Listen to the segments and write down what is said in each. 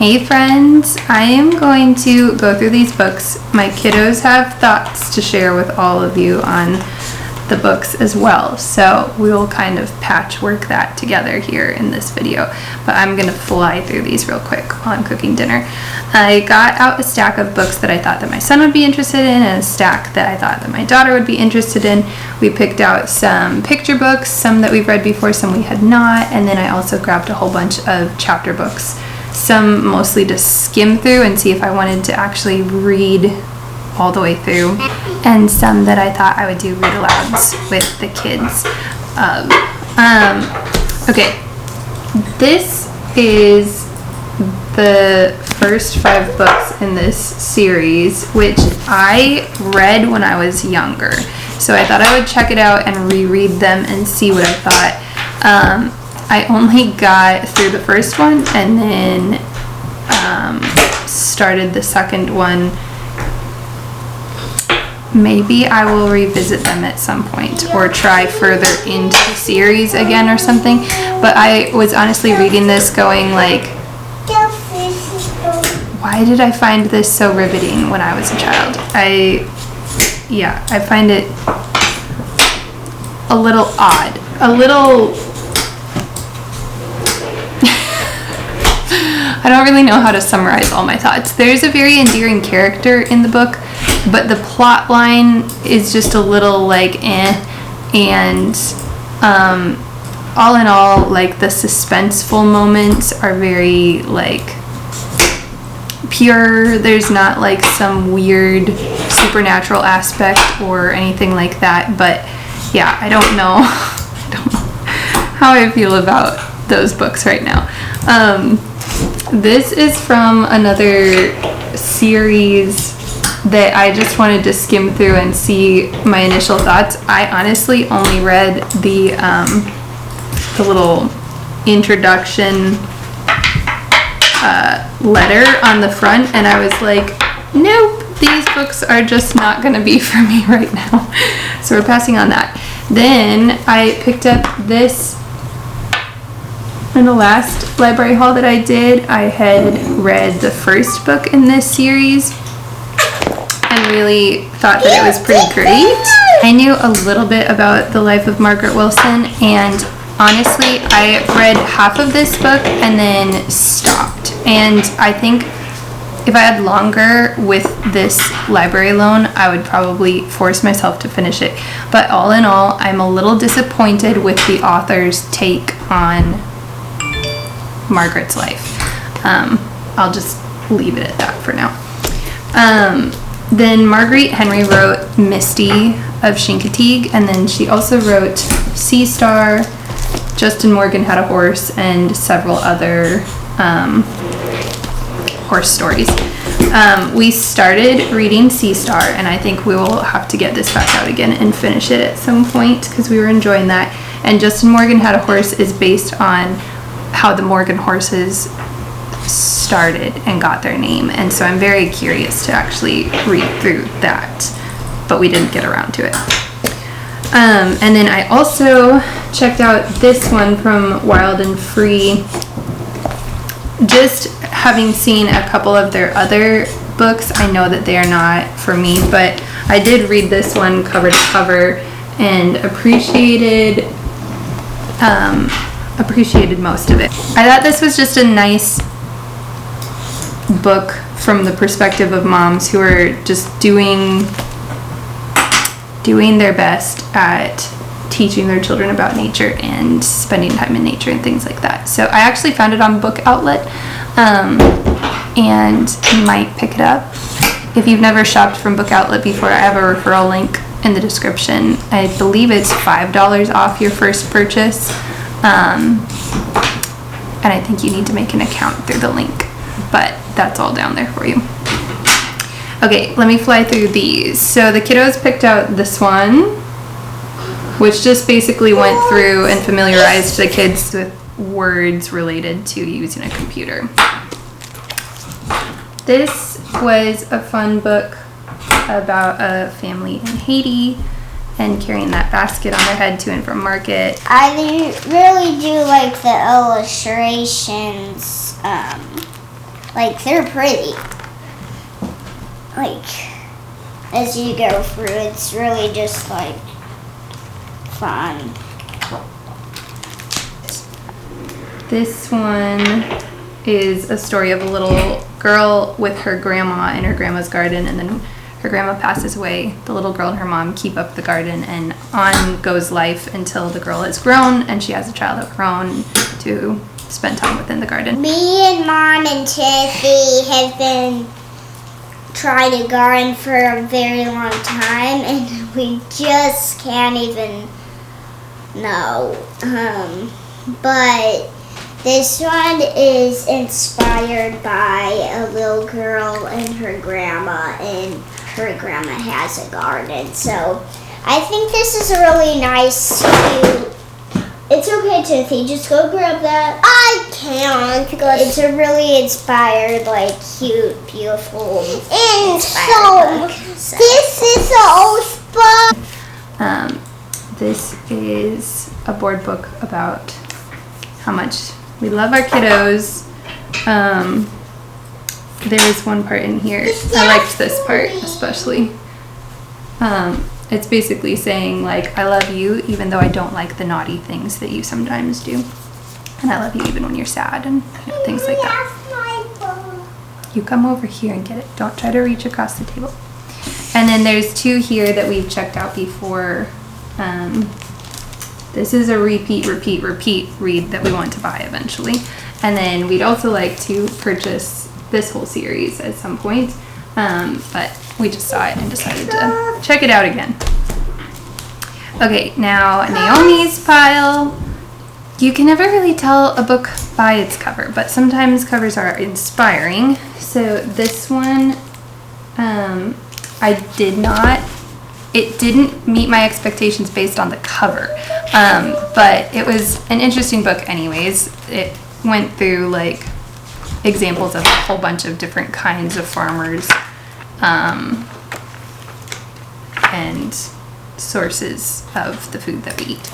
Hey friends, I am going to go through these books. My kiddos have thoughts to share with all of you on the books as well, so we will kind of patchwork that together here in this video, but I'm going to fly through these real quick while I'm cooking dinner. I got out a stack of books that I thought that my son would be interested in and a stack that I thought that my daughter would be interested in. We picked out some picture books, some that we've read before, some we had not, and then I also grabbed a whole bunch of chapter books. Some mostly to skim through and see if I wanted to actually read all the way through, and some that I thought I would do read alouds with the kids. Okay, this is the first 5 books in this series, which I read when I was younger. So I thought I would check it out and reread them and see what I thought. I only got through the first one and then started the second one. Maybe I will revisit them at some point or try further into the series again or something. But I was honestly reading this going like, why did I find this so riveting when I was a child? I find it a little odd, a little... I don't really know how to summarize all my thoughts. There's a very endearing character in the book, but the plot line is just a little like and all in all, like the suspenseful moments are very like pure. There's not like some weird supernatural aspect or anything like that, but yeah, I don't know how I feel about those books right now. This is from another series that I just wanted to skim through and see my initial thoughts. I honestly only read the little introduction letter on the front, and I was like, nope, these books are just not going to be for me right now. So we're passing on that. Then I picked up this. In the last library haul that I did, I had read the first book in this series and really thought that it was pretty great. I knew a little bit about the life of Margaret Wilson, and honestly, I read half of this book and then stopped. And I think if I had longer with this library loan, I would probably force myself to finish it. But all in all, I'm a little disappointed with the author's take on Margaret's life. I'll just leave it at that for now. Then Marguerite Henry wrote Misty of Chincoteague, and then she also wrote Sea Star, Justin Morgan Had a Horse, and several other horse stories. We started reading Sea Star, and I think we will have to get this back out again and finish it at some point because we were enjoying that. And Justin Morgan Had a Horse is based on how the Morgan horses started and got their name, and so I'm very curious to actually read through that, but we didn't get around to it. And then I also checked out this one from Wild and Free. Just having seen a couple of their other books, I know that they are not for me, but I did read this one cover to cover and appreciated most of it. I thought this was just a nice book from the perspective of moms who are just doing their best at teaching their children about nature and spending time in nature and things like that. So I actually found it on Book Outlet, and you might pick it up. If you've never shopped from Book Outlet before, I have a referral link in the description. I believe it's $5 off your first purchase. And I think you need to make an account through the link, but that's all down there for you. Okay, let me fly through these. So the kiddos picked out this one, which just basically went through and familiarized the kids with words related to using a computer. This was a fun book about a family in Haiti and carrying that basket on their head to and from market. I really do like the illustrations like, they're pretty. Like, as you go through, it's really just, like, fun. This one is a story of a little girl with her grandma in her grandma's garden, and then her grandma passes away. The little girl and her mom keep up the garden, and on goes life until the girl is grown and she has a child of her own to spend time within the garden. Me and Mom and Tiffy have been trying to garden for a very long time, and we just can't even know. But this one is inspired by a little girl and her grandma, and her grandma has a garden. So I think this is a really nice, cute. It's okay, Timothy. Just go grab that. I can't. It's a really inspired, like, cute, beautiful, inspired book. So. This is so fun. This is a board book about how much we love our kiddos. There's one part in here, I liked this part especially. It's basically saying, like, I love you even though I don't like the naughty things that you sometimes do. And I love you even when you're sad, and things like that. You come over here and get it. Don't try to reach across the table. And then there's two here that we've checked out before. This is a repeat read that we want to buy eventually. And then we'd also like to purchase this whole series at some point. But we just saw it and decided to check it out again. Okay, now Naomi's pile. You can never really tell a book by its cover, but sometimes covers are inspiring. So this one, it didn't meet my expectations based on the cover, but it was an interesting book anyways. It went through, like, examples of a whole bunch of different kinds of farmers and sources of the food that we eat.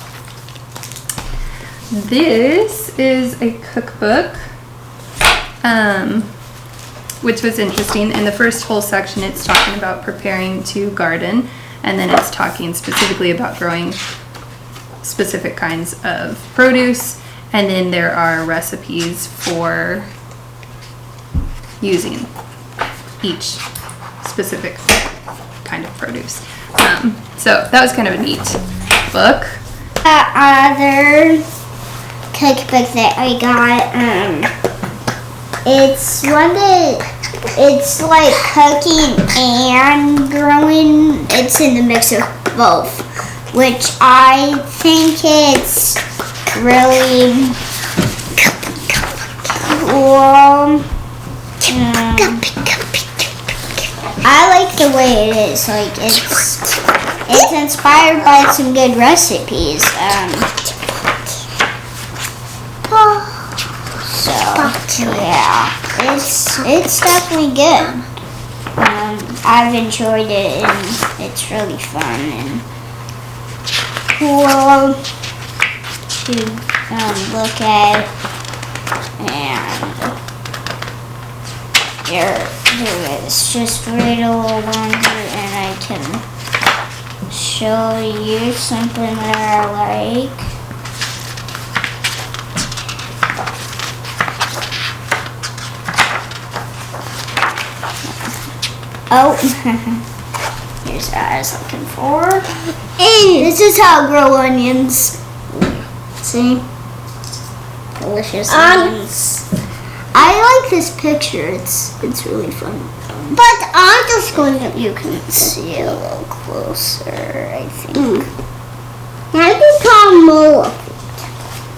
This is a cookbook, which was interesting. In the first whole section, it's talking about preparing to garden, and then it's talking specifically about growing specific kinds of produce, and then there are recipes for using each specific kind of produce. So that was kind of a neat book. Other cookbook that I got, it's one that it's like cooking and growing. It's in the mix of both, which I think it's really cool. I like the way it is. Like, it's inspired by some good recipes. So yeah, it's definitely good. I've enjoyed it, and it's really fun and cool to look at. And here it is. Just read a little longer, and I can show you something that I like. Oh, here's what I was looking for. And this is how I grow onions. See? Delicious onions. I like this picture. It's really fun. But I'm just going to, you can see a little closer, I think. I can more.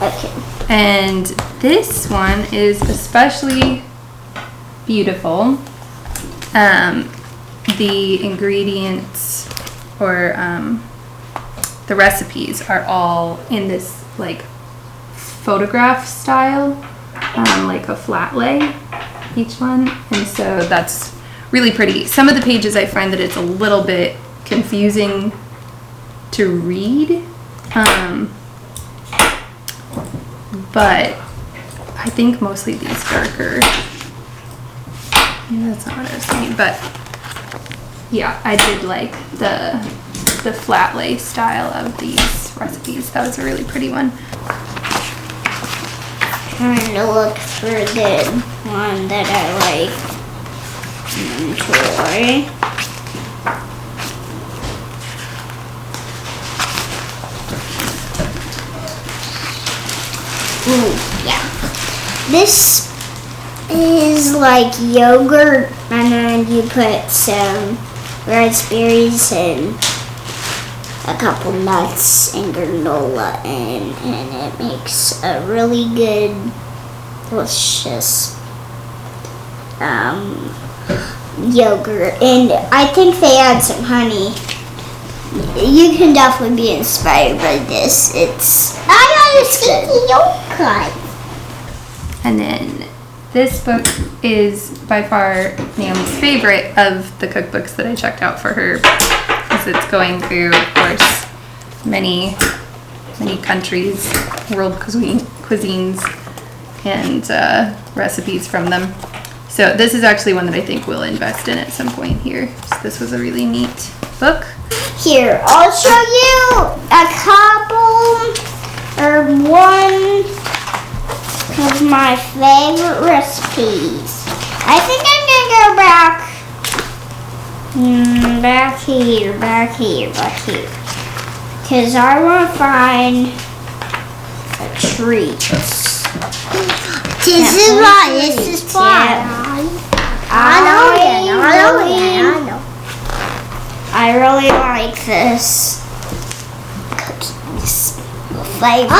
Okay. And this one is especially beautiful. The ingredients or the recipes are all in this, like, photograph style, like a flat lay, each one, and so that's really pretty. Some of the pages I find that it's a little bit confusing to read, but I think mostly these darker That's not what I was thinking, but yeah, I did like the flat lay style of these recipes. That was a really pretty one. Trying to look for the one that I like. Enjoy. Ooh, yeah. This is like yogurt, and then you put some raspberries and a couple nuts and granola in, and it makes a really good, delicious yogurt. And I think they add some honey. You can definitely be inspired by this. I got a sticky yogurt. And then this book is by far Naomi's favorite of the cookbooks that I checked out for her, because it's going through, of course, many countries, world cuisines, and recipes from them. So this is actually one that I think we'll invest in at some point here. So this was a really neat book. Here, I'll show you a couple or one of my favorite recipes. I think I'm gonna go back here, because I want to find a treat. This is fun. I know. I really like this cookies flavor. I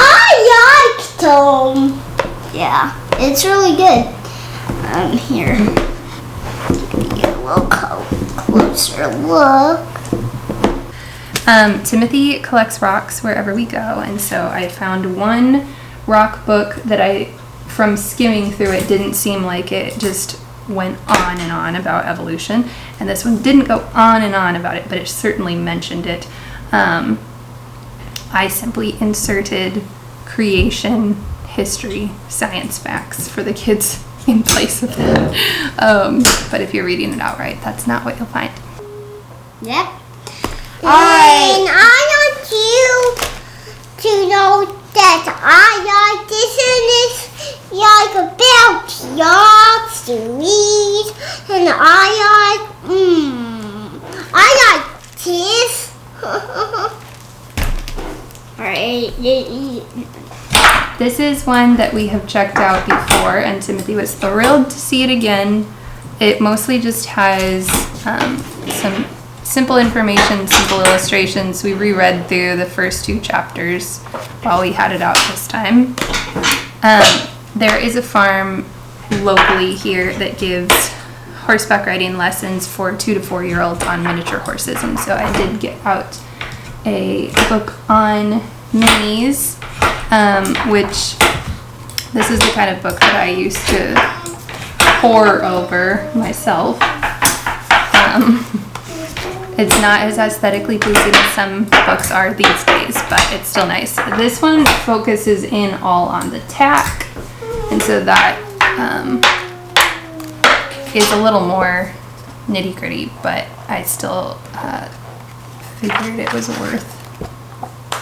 like them. Yeah, it's really good. Here, give you a little closer look. Timothy collects rocks wherever we go, and so I found one rock book that from skimming through it, didn't seem like it just went on and on about evolution, and this one didn't go on and on about it, but it certainly mentioned it. I simply inserted creation, history, science facts for the kids in place of that. But if you're reading it outright, that's not what you'll find. Yeah. And I want you to know that I like this and this, like about yards to read, and I like this. Alright. This is one that we have checked out before, and Timothy was thrilled to see it again. It mostly just has some simple information, simple illustrations. We reread through the first 2 chapters while we had it out this time. There is a farm locally here that gives horseback riding lessons for 2 to 4-year-olds on miniature horses, and so I did get out a book on minis, which this is the kind of book that I used to pore over myself. It's not as aesthetically pleasing as some books are these days, but it's still nice. This one focuses in all on the tack, and so that is a little more nitty-gritty, but I still figured it was worth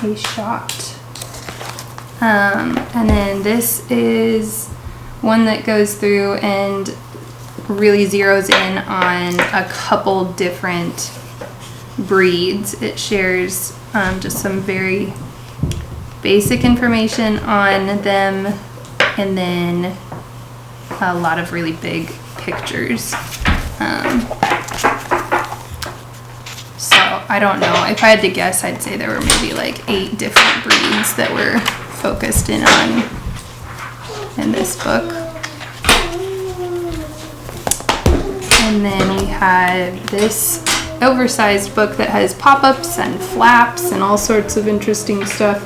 a shot. And then this is one that goes through and really zeroes in on a couple different breeds. It shares just some very basic information on them, and then a lot of really big pictures. So I don't know, if I had to guess, I'd say there were maybe like 8 different breeds that were focused in on in this book. And then we have this oversized book that has pop-ups and flaps and all sorts of interesting stuff.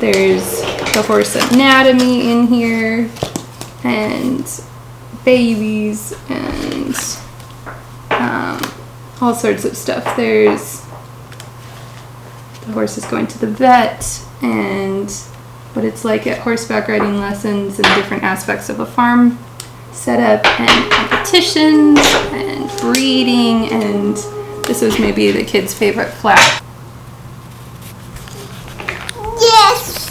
There's the horse anatomy in here, and babies, and all sorts of stuff. There's the horses going to the vet, and what it's like at horseback riding lessons, and different aspects of a farm. set up and competitions and breeding, and this was maybe the kids' favorite flap. Yes!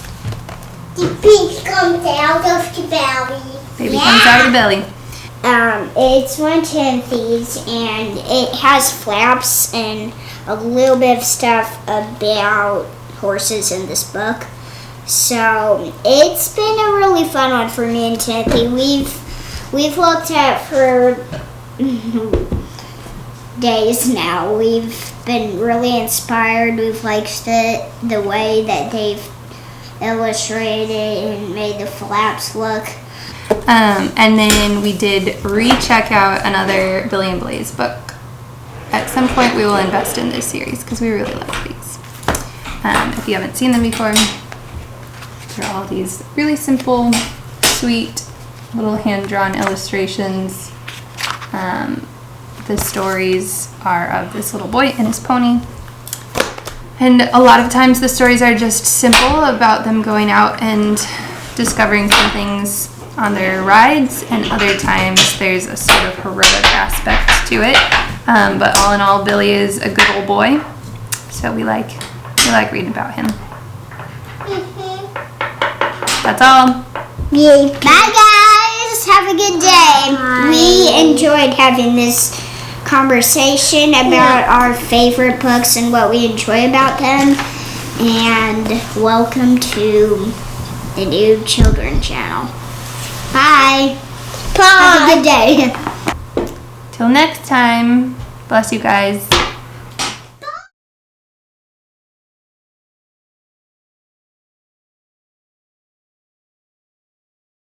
The baby comes out of the belly. Baby comes out of the belly. It's 110 Thieves, and it has flaps and a little bit of stuff about horses in this book. So it's been a really fun one for me and Timothy. We've looked at for days now. We've been really inspired. We've liked the way that they've illustrated and made the flaps look. And then we did recheck out another Billy and Blaze book. At some point we will invest in this series because we really like these. If you haven't seen them before, they're all these really simple, sweet, little hand-drawn illustrations. The stories are of this little boy and his pony. And a lot of times the stories are just simple about them going out and discovering some things on their rides, and other times there's a sort of heroic aspect to it. But all in all, Billy is a good old boy, so we like reading about him. That's all. Yay. Bye guys, have a good day. Bye. We enjoyed having this conversation about our favorite books and what we enjoy about them. And welcome to the new children channel. Bye. Bye. Have a good day. Till next time, bless you guys.